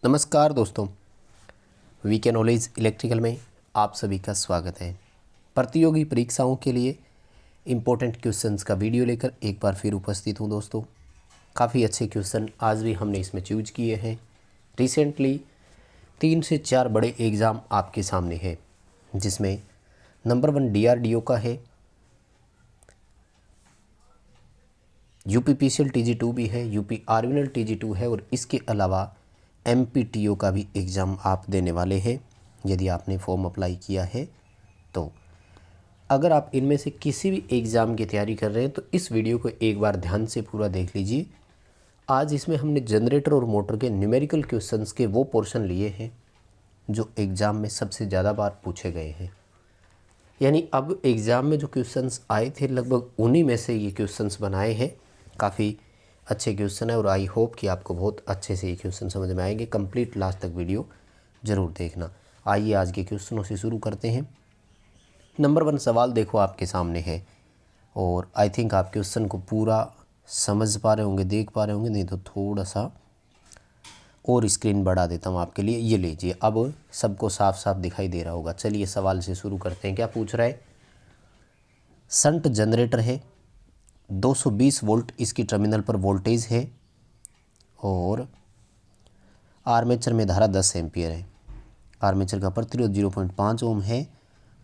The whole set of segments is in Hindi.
नमस्कार दोस्तों, वीके नॉलेज इलेक्ट्रिकल में आप सभी का स्वागत है। प्रतियोगी परीक्षाओं के लिए इम्पोर्टेंट क्वेश्चंस का वीडियो लेकर एक बार फिर उपस्थित हूं दोस्तों। काफ़ी अच्छे क्वेश्चन आज भी हमने इसमें चूज किए हैं। रिसेंटली 3 से 4 बड़े एग्ज़ाम आपके सामने हैं, जिसमें नंबर 1 DRDO का है, UPPCL TG2 भी है, UP आर्मिनल TG2 है और इसके अलावा MPTO का भी एग्ज़ाम आप देने वाले हैं यदि आपने फॉर्म अप्लाई किया है तो। अगर आप इनमें से किसी भी एग्ज़ाम की तैयारी कर रहे हैं तो इस वीडियो को एक बार ध्यान से पूरा देख लीजिए। आज इसमें हमने जनरेटर और मोटर के न्यूमेरिकल क्वेश्चंस के वो पोर्शन लिए हैं जो एग्ज़ाम में सबसे ज़्यादा बार पूछे गए हैं। यानी अब एग्ज़ाम में जो क्वेश्चंस आए थे लगभग उन्हीं में से ये क्वेश्चंस बनाए हैं। काफ़ी अच्छे क्वेश्चन है और आई होप कि आपको बहुत अच्छे से ये क्वेश्चन समझ में आएंगे। कंप्लीट लास्ट तक वीडियो ज़रूर देखना। आइए आज के क्वेश्चनों से शुरू करते हैं। नंबर 1 सवाल देखो आपके सामने है और आई थिंक आप क्वेश्चन को पूरा समझ पा रहे होंगे, देख पा रहे होंगे। नहीं तो थोड़ा सा और स्क्रीन बढ़ा देता हूँ आपके लिए। ये लीजिए, अब सबको साफ साफ दिखाई दे रहा होगा। चलिए सवाल से शुरू करते हैं। क्या पूछ रहा है? शंट जनरेटर है, 220 वोल्ट इसकी टर्मिनल पर वोल्टेज है और आर्मेचर में धारा 10 एम्पियर है। आर्मेचर का प्रतिरोध 0.5 ओम है।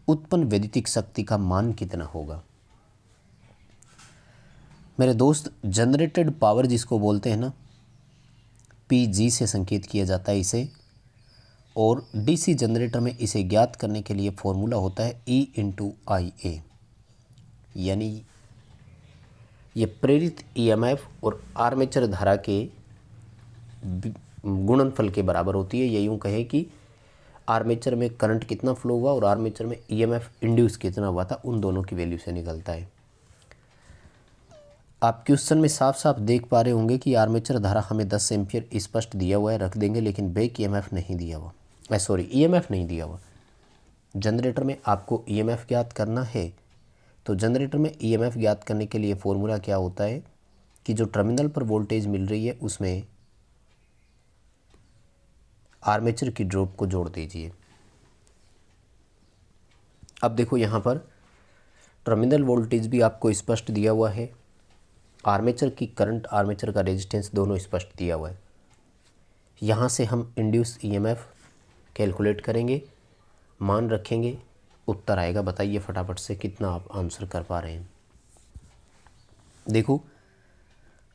उत्पन्न वैद्युतिक शक्ति का मान कितना होगा? मेरे दोस्त, जनरेटेड पावर जिसको बोलते हैं ना, PG से संकेत किया जाता है इसे, और DC जनरेटर में इसे ज्ञात करने के लिए फॉर्मूला होता है E/IA। यानी ये प्रेरित EMF और आर्मेचर धारा के गुणनफल के बराबर होती है। ये यूँ कहे कि आर्मेचर में करंट कितना फ्लो हुआ और आर्मेचर में EMF इंड्यूस कितना हुआ था, उन दोनों की वैल्यू से निकलता है। आप क्वेश्चन में साफ साफ देख पा रहे होंगे कि आर्मेचर धारा हमें 10 एम्पियर स्पष्ट दिया हुआ है, रख देंगे, लेकिन बैक EMF नहीं दिया हुआ, EMF नहीं दिया हुआ। जनरेटर में आपको EMF ज्ञात करना है तो जनरेटर में EMF ज्ञात करने के लिए फॉर्मूला क्या होता है कि जो टर्मिनल पर वोल्टेज मिल रही है उसमें आर्मेचर की ड्रॉप को जोड़ दीजिए। अब देखो यहाँ पर टर्मिनल वोल्टेज भी आपको स्पष्ट दिया हुआ है, आर्मेचर की करंट, आर्मेचर का रेजिस्टेंस दोनों स्पष्ट दिया हुआ है। यहाँ से हम इंड्यूस EMF कैलकुलेट करेंगे, मान रखेंगे, उत्तर आएगा। बताइए फटाफट से कितना आप आंसर कर पा रहे हैं। देखो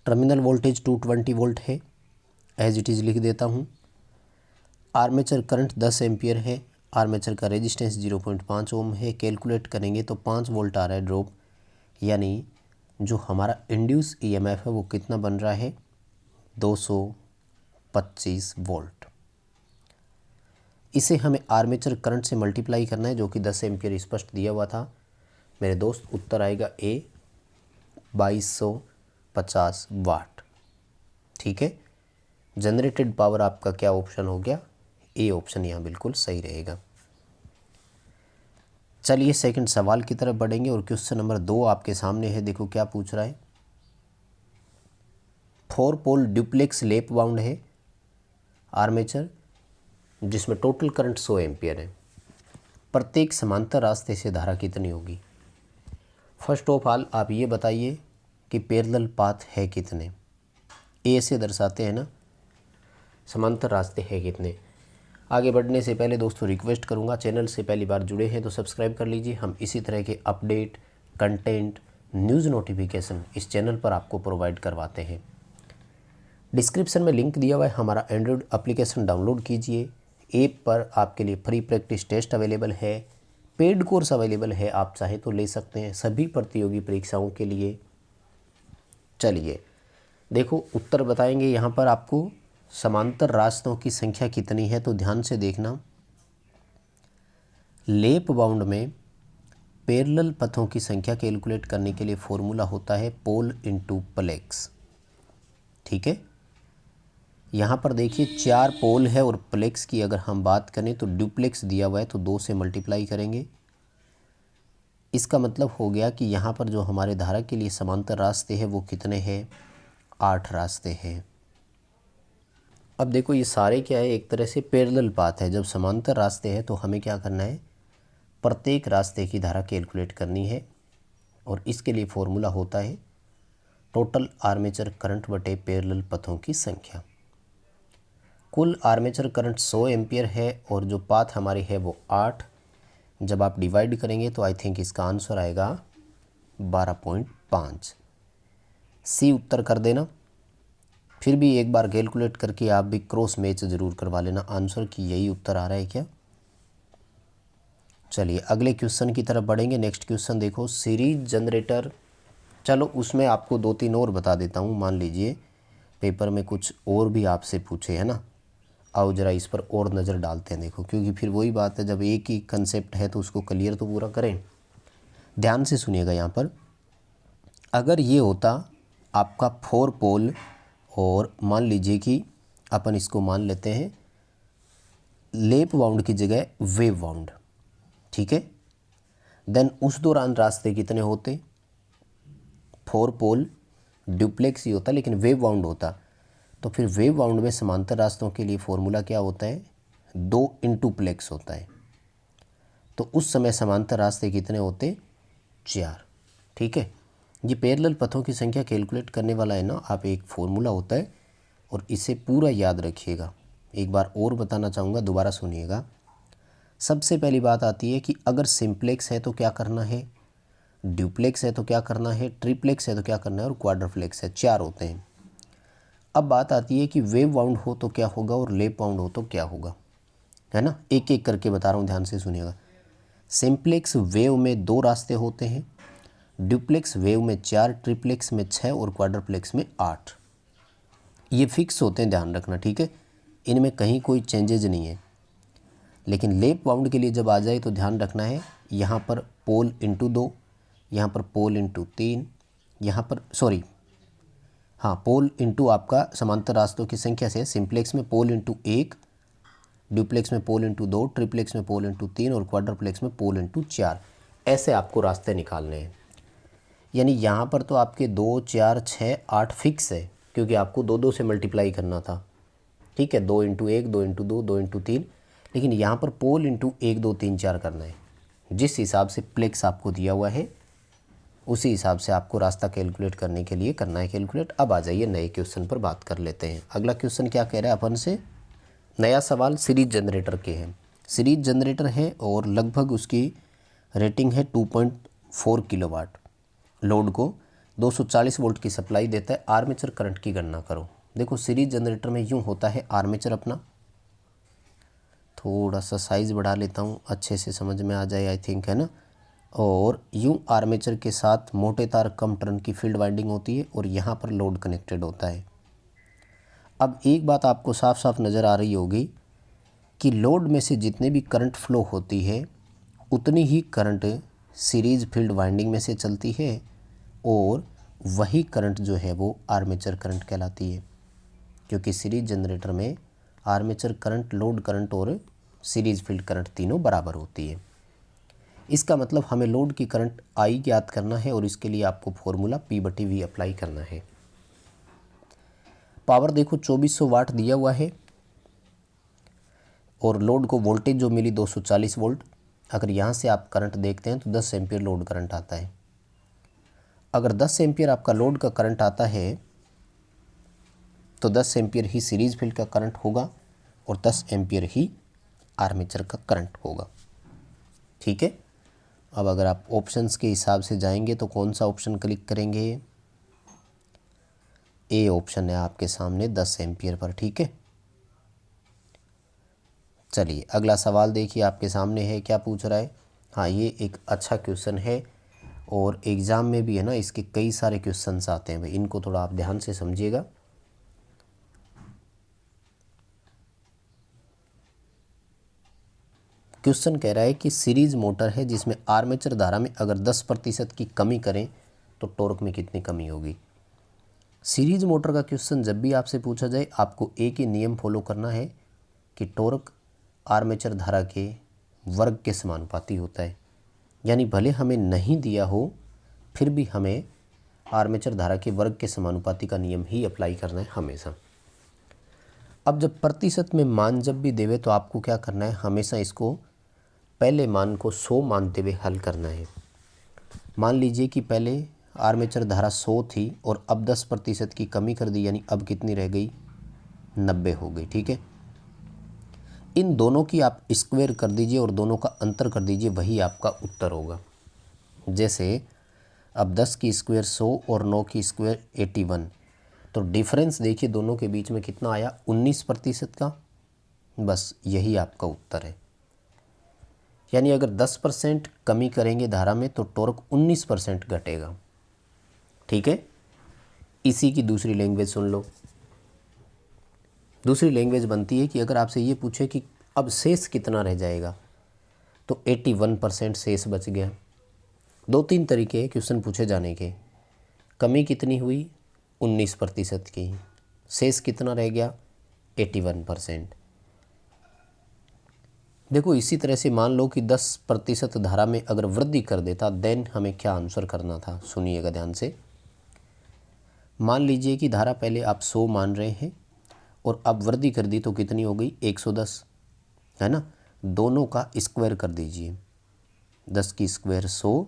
टर्मिनल वोल्टेज 220 वोल्ट है, एज इट इज़ लिख देता हूँ। आर्मेचर करंट 10 एम्पियर है, आर्मेचर का रेजिस्टेंस 0.5 ओम है। कैलकुलेट करेंगे तो 5 वोल्ट आ रहा है ड्रॉप, यानी जो हमारा इंड्यूस EMF है वो कितना बन रहा है? 225 वोल्ट। इसे हमें आर्मेचर करंट से मल्टीप्लाई करना है जो कि 10 एम्पियर स्पष्ट दिया हुआ था। मेरे दोस्त उत्तर आएगा A, 2250 वाट। ठीक है, जनरेटेड पावर आपका क्या ऑप्शन हो गया? A ऑप्शन यहाँ बिल्कुल सही रहेगा। चलिए सेकंड सवाल की तरफ बढ़ेंगे और क्वेश्चन नंबर 2 आपके सामने है। देखो क्या पूछ रहा है। 4 पोल ड्यूप्लेक्स लैप वाउंड है आर्मेचर, जिसमें टोटल करंट 100 एम्पियर है। प्रत्येक समांतर रास्ते से धारा कितनी होगी? फर्स्ट ऑफ ऑल आप ये बताइए कि पैरेलल पाथ है कितने? A से दर्शाते हैं ना, समांतर रास्ते हैं कितने। आगे बढ़ने से पहले दोस्तों रिक्वेस्ट करूंगा, चैनल से पहली बार जुड़े हैं तो सब्सक्राइब कर लीजिए। हम इसी तरह के अपडेट, कंटेंट, न्यूज़ नोटिफिकेशन इस चैनल पर आपको प्रोवाइड करवाते हैं। डिस्क्रिप्शन में लिंक दिया हुआ है, हमारा एंड्रॉयड एप्लीकेशन डाउनलोड कीजिए। ऐप पर आपके लिए फ्री प्रैक्टिस टेस्ट अवेलेबल है, पेड कोर्स अवेलेबल है, आप चाहे तो ले सकते हैं सभी प्रतियोगी परीक्षाओं के लिए। चलिए देखो उत्तर बताएंगे। यहाँ पर आपको समांतर रास्तों की संख्या कितनी है तो ध्यान से देखना। लैप बाउंड में पैरेलल पथों की संख्या कैलकुलेट करने के लिए फॉर्मूला होता है पोल इनटू प्लेक्स। ठीक है, यहाँ पर देखिए 4 पोल है और प्लेक्स की अगर हम बात करें तो ड्यूप्लेक्स दिया हुआ है तो 2 से मल्टीप्लाई करेंगे। इसका मतलब हो गया कि यहाँ पर जो हमारे धारा के लिए समांतर रास्ते हैं वो कितने हैं? 8 रास्ते हैं। अब देखो ये सारे क्या है, एक तरह से पैरेलल पाथ है। जब समांतर रास्ते हैं तो हमें क्या करना है, प्रत्येक रास्ते की धारा कैलकुलेट करनी है और इसके लिए फॉर्मूला होता है टोटल आर्मेचर करंट बटे पैरेलल पथों की संख्या। कुल आर्मेचर करंट 100 एम्पियर है और जो पाथ हमारी है वो 8। जब आप डिवाइड करेंगे तो आई थिंक इसका आंसर आएगा 12.5। सी उत्तर कर देना। फिर भी एक बार कैलकुलेट करके आप भी क्रॉस मैच ज़रूर करवा लेना आंसर कि यही उत्तर आ रहा है क्या। चलिए अगले क्वेश्चन की तरफ बढ़ेंगे। नेक्स्ट क्वेश्चन देखो, सीरीज जनरेटर। चलो उसमें आपको 2-3 और बता देता हूँ। मान लीजिए पेपर में कुछ और भी आपसे पूछे, है ना, आओ ज़रा इस पर और नज़र डालते हैं। देखो क्योंकि फिर वही बात है, जब एक ही कंसेप्ट है तो उसको क्लियर तो पूरा करें। ध्यान से सुनिएगा यहाँ पर। अगर ये होता आपका 4 पोल और मान लीजिए कि अपन इसको मान लेते हैं लेप वाउंड की जगह वेव वाउंड, ठीक है, देन उस दौरान रास्ते कितने होते, 4 पोल ड्यूप्लेक्स ही होता लेकिन वेव वाउंड होता। तो फिर वेव वाउंड में समांतर रास्तों के लिए फॉर्मूला क्या होता है, 2 इंटू प्लेक्स होता है। तो उस समय समांतर रास्ते कितने होते, 4। ठीक है, ये पैरेलल पथों की संख्या कैलकुलेट करने वाला है ना, आप एक फॉर्मूला होता है और इसे पूरा याद रखिएगा। एक बार और बताना चाहूँगा, दोबारा सुनिएगा। सबसे पहली बात आती है कि अगर सिंप्लेक्स है तो क्या करना है, ड्यूप्लेक्स है तो क्या करना है, ट्रिप्लेक्स है तो क्या करना है और क्वाड्रप्लेक्स है, 4 होते हैं। अब बात आती है कि वेव वाउंड हो तो क्या होगा और लेप वाउंड हो तो क्या होगा, है ना। एक एक करके बता रहा हूँ, ध्यान से सुनिएगा। सिंप्लेक्स वेव में 2 रास्ते होते हैं, ड्यूप्लेक्स वेव में 4, ट्रिप्लेक्स में 6 और क्वाड्रप्लेक्स में 8। ये फिक्स होते हैं, ध्यान रखना, ठीक है, इनमें कहीं कोई चेंजेज नहीं है। लेकिन लेप वाउंड के लिए जब आ जाए तो ध्यान रखना है, यहाँ पर पोल इंटू 2, यहाँ पर पोल इंटू 3, यहाँ पर सॉरी हाँ पोल इंटू आपका समांतर रास्तों की संख्या से सिंप्लेक्स में पोल इंटू 1, ड्यूप्लेक्स में पोल इंटू 2, ट्रिप्लेक्स में पोल इंटू 3 और क्वाड्रप्लेक्स में पोल इंटू 4। ऐसे आपको रास्ते निकालने हैं। यानी यहाँ पर तो आपके 2, 4, 6, 8 फिक्स है क्योंकि आपको 2-2 से मल्टीप्लाई करना था, ठीक है, 2 इंटू 1, 2 इंटू 2, 2 इंटू 3। लेकिन यहाँ पर पोल इंटू 1, 2, 3, 4 करना है। जिस हिसाब से प्लेक्स आपको दिया हुआ है उसी हिसाब से आपको रास्ता कैलकुलेट करने के लिए करना है कैलकुलेट। अब आ जाइए नए क्वेश्चन पर बात कर लेते हैं। अगला क्वेश्चन क्या कह रहा है अपन से, नया सवाल सीरीज जनरेटर के हैं। सीरीज जनरेटर है और लगभग उसकी रेटिंग है 2.4 किलोवाट। लोड को 240 वोल्ट की सप्लाई देता है। आर्मेचर करंट की गणना करो। देखो सीरीज जनरेटर में यूँ होता है, आर्मेचर अपना थोड़ा सा साइज़ बढ़ा लेता हूँ अच्छे से समझ में आ जाए आई थिंक, है ना। और यूँ आर्मेचर के साथ मोटे तार कम टर्न की फील्ड वाइंडिंग होती है और यहाँ पर लोड कनेक्टेड होता है। अब एक बात आपको साफ साफ नज़र आ रही होगी कि लोड में से जितने भी करंट फ्लो होती है उतनी ही करंट सीरीज फील्ड वाइंडिंग में से चलती है और वही करंट जो है वो आर्मेचर करंट कहलाती है। क्योंकि सीरीज जनरेटर में आर्मेचर करंट, लोड करंट और सीरीज फील्ड करंट तीनों बराबर होती है। इसका मतलब हमें लोड की करंट आई ज्ञात करना है और इसके लिए आपको फॉर्मूला P/V अप्लाई करना है। पावर देखो 2400 वाट दिया हुआ है और लोड को वोल्टेज जो मिली 240 वोल्ट। अगर यहाँ से आप करंट देखते हैं तो 10 एम्पियर लोड करंट आता है। अगर 10 एम्पियर आपका लोड का करंट आता है तो 10 एम्पियर ही सीरीज फील्ड का करंट होगा और 10 एम्पियर ही आर्मेचर का करंट होगा, ठीक है। अब अगर आप ऑप्शंस के हिसाब से जाएंगे तो कौन सा ऑप्शन क्लिक करेंगे, ए ऑप्शन है आपके सामने 10 एम्पियर पर, ठीक है। चलिए अगला सवाल देखिए आपके सामने है, क्या पूछ रहा है। हाँ ये एक अच्छा क्वेश्चन है और एग्ज़ाम में भी है ना, इसके कई सारे क्वेश्चंस आते हैं भाई, इनको थोड़ा आप ध्यान से समझिएगा। क्वेश्चन कह रहा है कि सीरीज मोटर है जिसमें आर्मेचर धारा में अगर 10% की कमी करें तो टॉर्क में कितनी कमी होगी। सीरीज मोटर का क्वेश्चन जब भी आपसे पूछा जाए आपको एक ही नियम फॉलो करना है कि टॉर्क आर्मेचर धारा के वर्ग के समानुपाती होता है। यानी भले हमें नहीं दिया हो फिर भी हमें आर्मेचर धारा के वर्ग के समानुपाती का नियम ही अप्लाई करना है हमेशा। अब जब प्रतिशत में मान जब भी देवे तो आपको क्या करना है, हमेशा इसको पहले मान को 100 मानते हुए हल करना है। मान लीजिए कि पहले आर्मेचर धारा 100 थी और अब 10% की कमी कर दी, यानी अब कितनी रह गई, 90 हो गई। ठीक है, इन दोनों की आप स्क्वायर कर दीजिए और दोनों का अंतर कर दीजिए, वही आपका उत्तर होगा। जैसे अब 10 की स्क्वायर 100 और 9 की स्क्वायर 81, तो डिफरेंस देखिए दोनों के बीच में कितना आया, 19% का। बस यही आपका उत्तर है। यानी अगर 10% कमी करेंगे धारा में तो टॉर्क 19% घटेगा। ठीक है, इसी की दूसरी लैंग्वेज सुन लो। दूसरी लैंग्वेज बनती है कि अगर आपसे ये पूछे कि अब शेष कितना रह जाएगा, तो 81% शेष बच गया। 2-3 तरीके हैं क्वेश्चन पूछे जाने के। कमी कितनी हुई, 19% की, शेष कितना रह गया, 81%। देखो इसी तरह से मान लो कि 10% धारा में अगर वृद्धि कर देता, देन हमें क्या आंसर करना था, सुनिएगा ध्यान से। मान लीजिए कि धारा पहले आप 100 मान रहे हैं और अब वृद्धि कर दी तो कितनी हो गई, 110, है ना। दोनों का स्क्वायर कर दीजिए, 10 की स्क्वायर 100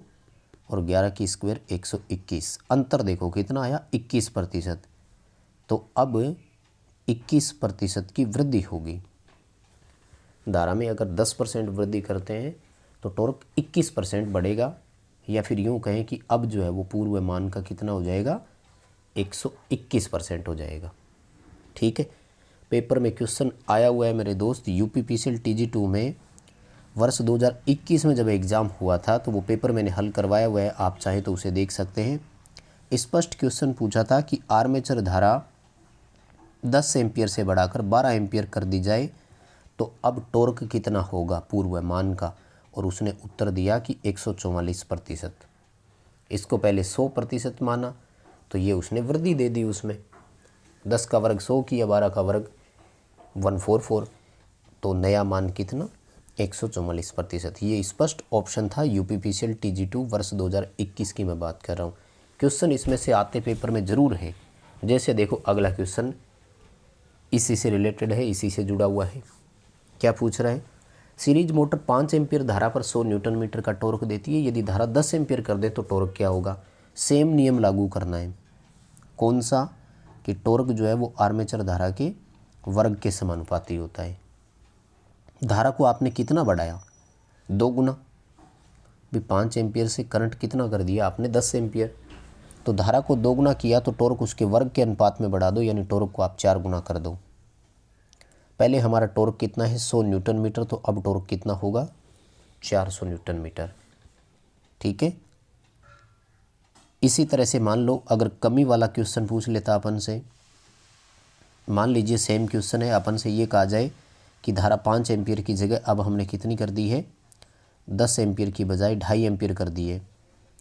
और 11 की स्क्वायर 121। अंतर देखो कितना आया, 21%। तो अब 21% की वृद्धि होगी धारा में। अगर 10% वृद्धि करते हैं तो टॉर्क 21% बढ़ेगा, या फिर यूँ कहें कि अब जो है वो पूर्व मान का कितना हो जाएगा, 121% हो जाएगा। ठीक है, पेपर में क्वेश्चन आया हुआ है मेरे दोस्त। यूपीपीसीएल TG2 में वर्ष 2021 में जब एग्ज़ाम हुआ था तो वो पेपर मैंने हल करवाया हुआ है, आप चाहें तो उसे देख सकते हैं। स्पष्ट क्वेश्चन पूछा था कि आर्मेचर धारा 10 एम्पियर से बढ़ाकर 12 एम्पियर कर दी जाए तो अब टॉर्क कितना होगा पूर्व मान का, और उसने उत्तर दिया कि 144%। इसको पहले 100% माना तो ये उसने वृद्धि दे दी उसमें, 10 का वर्ग 100 किया, 12 का वर्ग 144, तो नया मान कितना, 144%। ये स्पष्ट ऑप्शन था। यूपीपीसीएल TG2 वर्ष 2021 की मैं बात कर रहा हूँ। क्वेश्चन इसमें से आते पेपर में ज़रूर है। जैसे देखो अगला क्वेश्चन इसी से रिलेटेड है, इसी से जुड़ा हुआ है। क्या पूछ रहा है, सीरीज मोटर 5 एम्पियर धारा पर 100 न्यूटन मीटर का टॉर्क देती है, यदि धारा 10 एम्पियर कर दे तो टॉर्क क्या होगा। सेम नियम लागू करना है। कौन सा, कि टॉर्क जो है वो आर्मेचर धारा के वर्ग के समानुपाती होता है। धारा को आपने कितना बढ़ाया, 2 गुना। भी 5 एम्पियर से करंट कितना कर दिया आपने, 10 एम्पियर। तो धारा को 2 गुना किया तो टॉर्क उसके वर्ग के अनुपात में बढ़ा दो, यानी टॉर्क को आप 4 गुना कर दो। पहले हमारा टॉर्क कितना है, 100 न्यूटन मीटर, तो अब टॉर्क कितना होगा, 400 न्यूटन मीटर। ठीक है, इसी तरह से मान लो अगर कमी वाला क्वेश्चन पूछ लेता अपन से। मान लीजिए सेम क्वेश्चन है, अपन से ये कहा जाए कि धारा 5 एम्पियर की जगह अब हमने कितनी कर दी है, 10 एम्पियर की बजाय 2.5 एम्पियर कर दिए।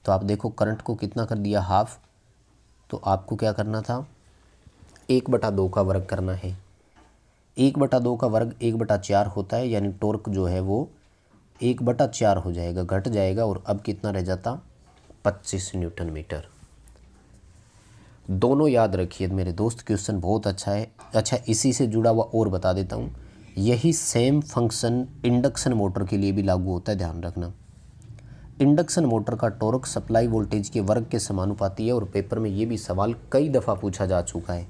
तो आप देखो करंट को कितना कर दिया, हाफ। तो आपको क्या करना था, 1/2 का वर्ग करना है। 1/2 का वर्ग 1/4 होता है, यानी टॉर्क जो है वो 1/4 हो जाएगा, घट जाएगा, और अब कितना रह जाता, 25 न्यूटन मीटर। दोनों याद रखिए मेरे दोस्त, क्वेश्चन बहुत अच्छा है। अच्छा, इसी से जुड़ा हुआ और बता देता हूँ, यही सेम फंक्शन इंडक्शन मोटर के लिए भी लागू होता है, ध्यान रखना। इंडक्शन मोटर का टॉर्क सप्लाई वोल्टेज के वर्ग के समानुपाती है, और पेपर में ये भी सवाल कई दफ़ा पूछा जा चुका है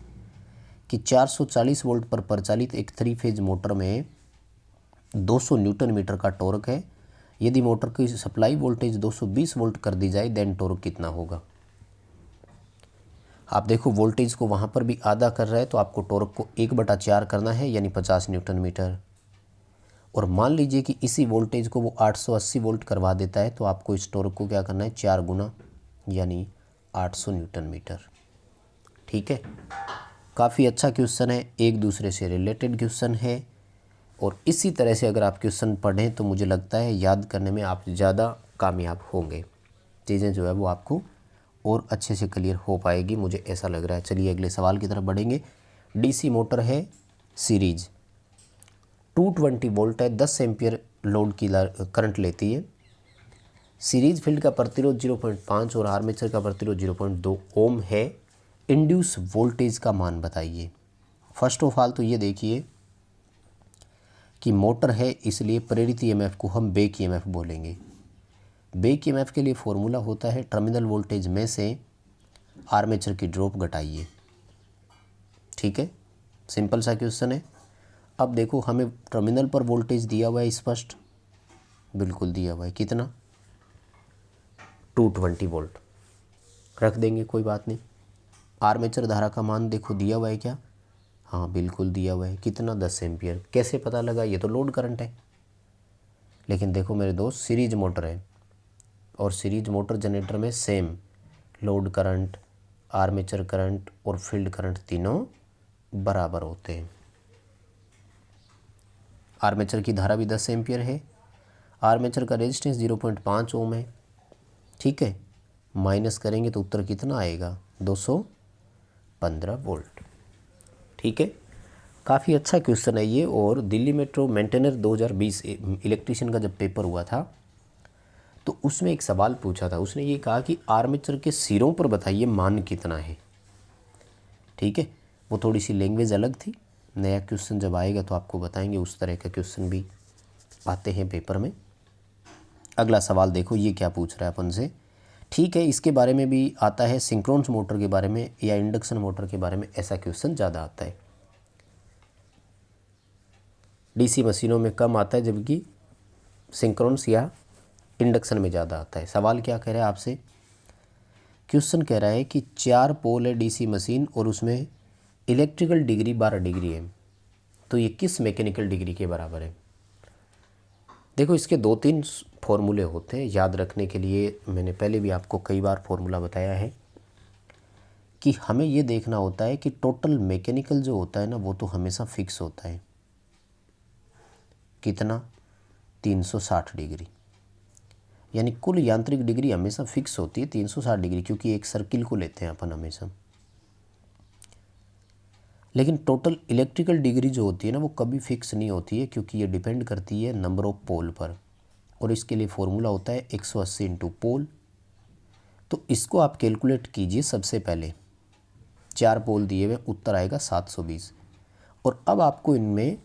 कि 440 वोल्ट पर परिचालित एक 3 फेज मोटर में 200 न्यूटन मीटर का टॉर्क है। यदि मोटर की सप्लाई वोल्टेज 220 वोल्ट कर दी जाए देन टॉर्क कितना होगा। आप देखो वोल्टेज को वहाँ पर भी आधा कर रहा है, तो आपको टॉर्क को 1/4 करना है, यानी 50 न्यूटन मीटर। और मान लीजिए कि इसी वोल्टेज को वो 880 वोल्ट करवा देता है, तो आपको इस टॉर्क को क्या करना है, 4 गुना, यानी 800 न्यूटन मीटर। ठीक है, काफ़ी अच्छा क्वेश्चन है, एक दूसरे से रिलेटेड क्वेश्चन है। और इसी तरह से अगर आप क्वेश्चन पढ़ें तो मुझे लगता है याद करने में आप ज़्यादा कामयाब होंगे, चीज़ें जो है वो आपको और अच्छे से क्लियर हो पाएगी, मुझे ऐसा लग रहा है। चलिए अगले सवाल की तरफ बढ़ेंगे। डीसी मोटर है सीरीज, 220 वोल्ट है, 10 एम्पियर लोड की करंट लेती है। सीरीज फील्ड का प्रतिरोध 0.5 और आर्मेचर का प्रतिरोध 0.2 ओम है। इंड्यूस वोल्टेज का मान बताइए। फर्स्ट ऑफ ऑल तो ये देखिए कि मोटर है, इसलिए प्रेरित ईएमएफ को हम बैक ईएमएफ बोलेंगे। बैक ईएमएफ के लिए फॉर्मूला होता है टर्मिनल वोल्टेज में से आर्मेचर की ड्रॉप घटाइए। ठीक है, सिंपल सा क्वेश्चन है। अब देखो हमें टर्मिनल पर वोल्टेज दिया हुआ है स्पष्ट, बिल्कुल दिया हुआ है, कितना 220 वोल्ट रख देंगे, कोई बात नहीं। आर्मेचर धारा का मान देखो दिया हुआ है क्या, हाँ बिल्कुल दिया हुआ है, कितना 10 एम्पियर। कैसे पता लगा, ये तो लोड करंट है। लेकिन देखो मेरे दोस्त सीरीज मोटर है और सीरीज मोटर जनरेटर में same load current, armature current और फील्ड करंट तीनों बराबर होते हैं। आर्मेचर की धारा भी 10 एम्पियर है, आर्मेचर का रेजिस्टेंस 0.5 ओम है। ठीक है, माइनस करेंगे तो उत्तर कितना आएगा, 215 वोल्ट। ठीक है, काफ़ी अच्छा क्वेश्चन है ये। और दिल्ली मेट्रो मेंटेनर 2020 इलेक्ट्रीशियन का जब पेपर हुआ था तो उसमें एक सवाल पूछा था, उसने ये कहा कि आर्मेचर के सिरों पर बताइए मान कितना है। ठीक है, वो थोड़ी सी लैंग्वेज अलग थी, नया क्वेश्चन जब आएगा तो आपको बताएंगे, उस तरह का क्वेश्चन भी आते हैं पेपर में। अगला सवाल देखो ये क्या पूछ रहा है अपन से। ठीक है, इसके बारे में भी आता है, सिंक्रोनस मोटर के बारे में या इंडक्शन मोटर के बारे में ऐसा क्वेश्चन ज़्यादा आता है। डीसी मशीनों में कम आता है, जबकि सिंक्रोनस या इंडक्शन में ज़्यादा आता है। सवाल क्या कह रहा है आपसे, क्वेश्चन कह रहा है कि 4 पोल है डीसी मशीन और उसमें इलेक्ट्रिकल डिग्री 12 डिग्री है, तो ये किस मैकेनिकल डिग्री के बराबर है। देखो इसके 2-3 फॉर्मूले होते हैं याद रखने के लिए, मैंने पहले भी आपको कई बार फॉर्मूला बताया है कि हमें ये देखना होता है कि टोटल मैकेनिकल जो होता है ना वो तो हमेशा फिक्स होता है, कितना 360 डिग्री, यानी कुल यांत्रिक डिग्री हमेशा फिक्स होती है 360 डिग्री, क्योंकि एक सर्किल को लेते हैं अपन हमेशा। लेकिन टोटल इलेक्ट्रिकल डिग्री जो होती है ना वो कभी फिक्स नहीं होती है, क्योंकि ये डिपेंड करती है नंबर ऑफ पोल पर, और इसके लिए फॉर्मूला होता है 180 इंटू पोल। तो इसको आप कैलकुलेट कीजिए। सबसे पहले 4 पोल दिए हुए, उत्तर आएगा 720। और अब आपको इनमें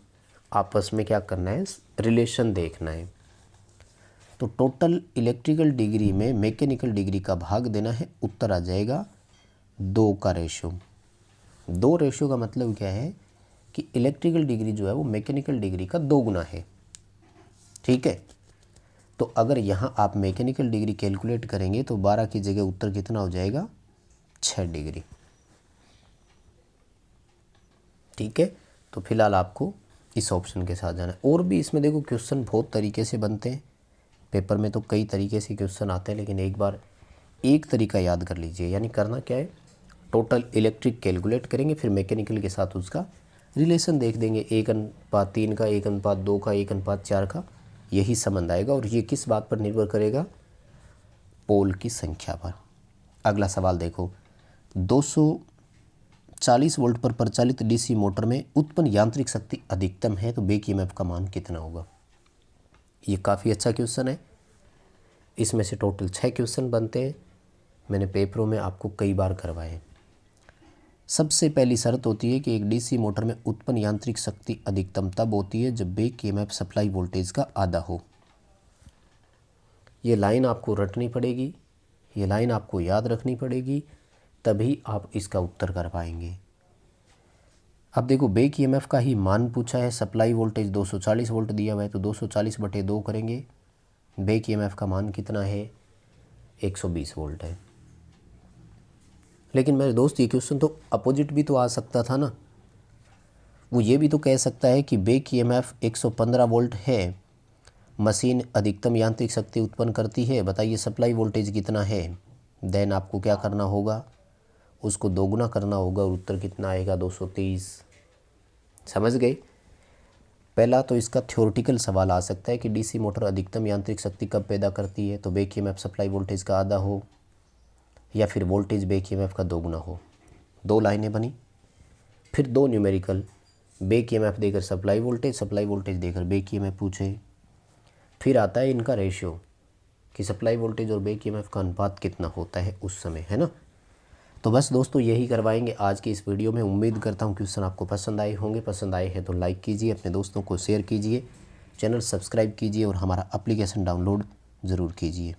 आपस में क्या करना है, रिलेशन देखना है। तो टोटल इलेक्ट्रिकल डिग्री में मैकेनिकल डिग्री का भाग देना है, उत्तर आ जाएगा 2 का रेशो। 2 रेशो का मतलब क्या है कि इलेक्ट्रिकल डिग्री जो है वो मैकेनिकल डिग्री का 2 गुना है। ठीक है, तो अगर यहाँ आप मैकेनिकल डिग्री कैलकुलेट करेंगे तो 12 की जगह उत्तर कितना हो जाएगा, 6 डिग्री। ठीक है, तो फिलहाल आपको इस ऑप्शन के साथ जाना है। और भी इसमें देखो क्वेश्चन बहुत तरीके से बनते हैं, पेपर में तो कई तरीके से क्वेश्चन आते हैं, लेकिन एक बार एक तरीका याद कर लीजिए। यानी करना क्या है, टोटल इलेक्ट्रिक कैलकुलेट करेंगे, फिर मैकेनिकल के साथ उसका रिलेशन देख देंगे, 1:3 का, 1:2 का, 1:4 का, यही संबंध आएगा। और ये किस बात पर निर्भर करेगा, पोल की संख्या पर। अगला सवाल देखो, 240 वोल्ट पर प्रचालित डीसी मोटर में उत्पन्न यांत्रिक शक्ति अधिकतम है, तो बैक ईएमएफ का मान कितना होगा। ये काफ़ी अच्छा क्वेश्चन है। इसमें से टोटल 6 क्वेश्चन बनते हैं, मैंने पेपरों में आपको कई बार करवाए। सबसे पहली शर्त होती है कि एक डीसी मोटर में उत्पन्न यांत्रिक शक्ति अधिकतम तब होती है जब बैक ईएमएफ सप्लाई वोल्टेज का आधा हो। ये लाइन आपको रटनी पड़ेगी, ये लाइन आपको याद रखनी पड़ेगी, तभी आप इसका उत्तर कर पाएंगे। अब देखो बैक ईएमएफ का ही मान पूछा है, सप्लाई वोल्टेज 240 वोल्ट दिया हुआ है, तो 240/2 करेंगे। बैक ईएमएफ का मान कितना है, 120 वोल्ट है। लेकिन मेरे दोस्त ये क्वेश्चन तो अपोजिट भी तो आ सकता था ना, वो ये भी तो कह सकता है कि बैक ईएमएफ 115 वोल्ट है, मशीन अधिकतम यांत्रिक शक्ति उत्पन्न करती है, बताइए सप्लाई वोल्टेज कितना है। देन आपको क्या करना होगा, उसको दोगुना करना होगा और उत्तर कितना आएगा, 230। समझ गए। पहला तो इसका थ्योरेटिकल सवाल आ सकता है कि डीसी मोटर अधिकतम यांत्रिक शक्ति कब पैदा करती है, तो बैक ईएमएफ सप्लाई वोल्टेज का आधा हो या फिर वोल्टेज बैक ईएमएफ का दोगुना हो। 2 लाइनें बनी, फिर 2 न्यूमेरिकल, बैक ईएमएफ देकर सप्लाई वोल्टेज देकर बैक ईएमएफ पूछे। फिर आता है इनका रेशियो कि सप्लाई वोल्टेज और बैक ईएमएफ का अनुपात कितना होता है उस समय, है ना। तो बस दोस्तों यही करवाएंगे आज की इस वीडियो में। उम्मीद करता हूँ क्वेश्चन आपको पसंद आए होंगे। पसंद आए हैं तो लाइक कीजिए, अपने दोस्तों को शेयर कीजिए, चैनल सब्सक्राइब कीजिए और हमारा एप्लीकेशन डाउनलोड ज़रूर कीजिए।